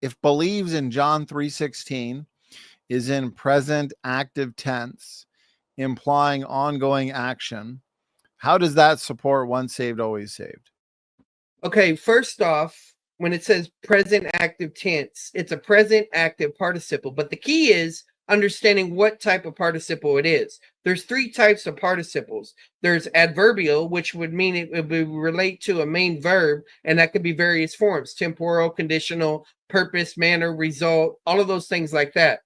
if believes in John 3:16 is in present active tense, implying ongoing action, how does that support once saved, always saved? Okay, first off, when it says present active tense, it's a present active participle. But the key is understanding what type of participle it is. There's three types of participles. There's adverbial, which would mean it would relate to a main verb, and that could be various forms: temporal, conditional, purpose, manner, result, all of those things like that.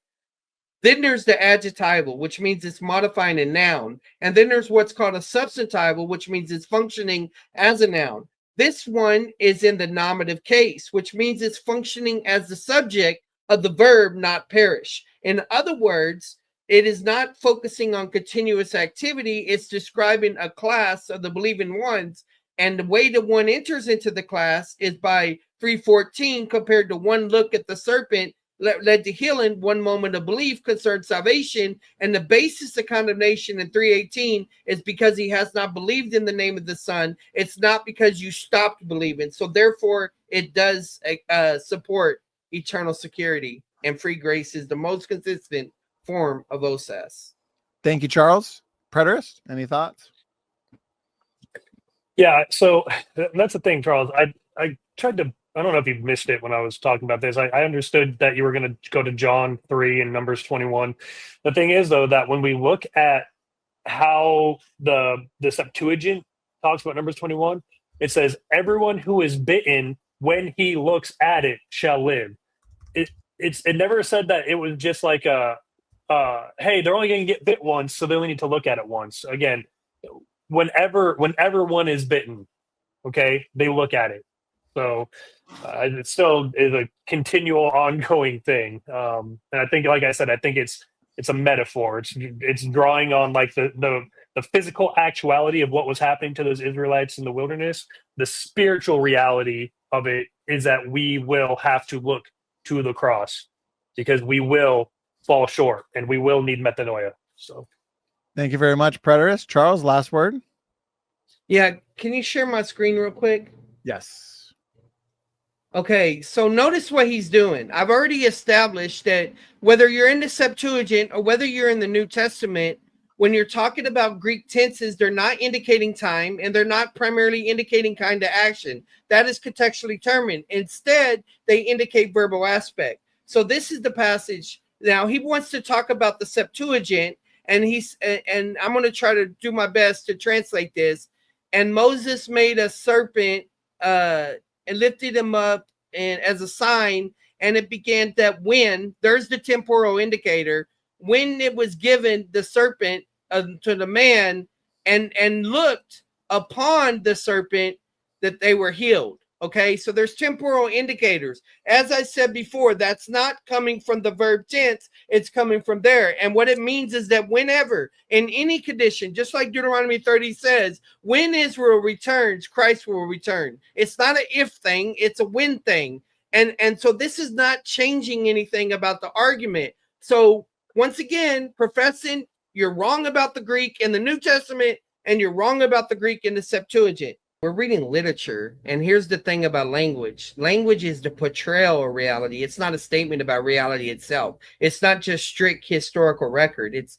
Then there's the adjectival, which means it's modifying a noun. And then there's what's called a substantival, which means it's functioning as a noun. This one is in the nominative case, which means it's functioning as the subject of the verb not perish. In other words, it is not focusing on continuous activity. It's describing a class of the believing ones. And the way that one enters into the class is by 3:14 compared to one look at the serpent led to healing, one moment of belief concerned salvation, and the basis of condemnation in 3:18 is because he has not believed in the name of the Son. It's not because you stopped believing. So therefore, it does support eternal security, and free grace is the most consistent form of OSAS. Thank you, Charles. Preterist, any thoughts? Yeah, so that's the thing, Charles. I tried to, I don't know if you missed it when I was talking about this. I understood that you were going to go to John 3 and Numbers 21. The thing is, though, that when we look at how the Septuagint talks about Numbers 21, it says, everyone who is bitten when he looks at it shall live. It never said that it was just like hey, they're only going to get bit once, so they only need to look at it once. Again, whenever one is bitten, okay, they look at it. So it still is a continual, ongoing thing. And I think, like I said, I think it's a metaphor. It's drawing on like the physical actuality of what was happening to those Israelites in the wilderness. The spiritual reality of it is that we will have to look to the cross because we will fall short and we will need metanoia. So, thank you very much, Preterist. Charles, last word. Yeah, can you share my screen real quick? Yes. Okay, so notice what he's doing. I've already established that whether you're in the Septuagint or whether you're in the New Testament, when you're talking about Greek tenses, they're not indicating time and they're not primarily indicating kind of action. That is contextually determined. Instead, they indicate verbal aspect. So this is the passage. Now, he wants to talk about the Septuagint, and I'm going to try to do my best to translate this. And Moses made a serpent and lifted him up and as a sign, and it began that when, there's the temporal indicator, when it was given the serpent to the man and looked upon the serpent, that they were healed. Okay, so there's temporal indicators. As I said before, that's not coming from the verb tense, it's coming from there. And what it means is that whenever, in any condition, just like Deuteronomy 30 says, when Israel returns, Christ will return. It's not an if thing, it's a when thing. And so this is not changing anything about the argument. So once again, professing you're wrong about the Greek in the New Testament and you're wrong about the Greek in the Septuagint. We're reading literature, and here's the thing about language. Language is the portrayal of reality. It's not a statement about reality itself. It's not just strict historical record. It's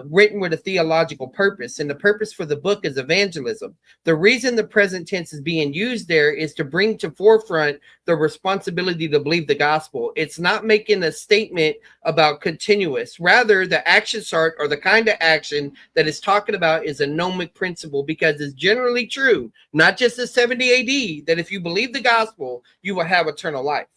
written with a theological purpose, and the purpose for the book is evangelism. The reason the present tense is being used there is to bring to forefront the responsibility to believe the gospel. It's not making a statement about continuous. Rather, the action chart or the kind of action that it's talking about is a gnomic principle, because it's generally true, not just in 70 AD, that if you believe the gospel, you will have eternal life.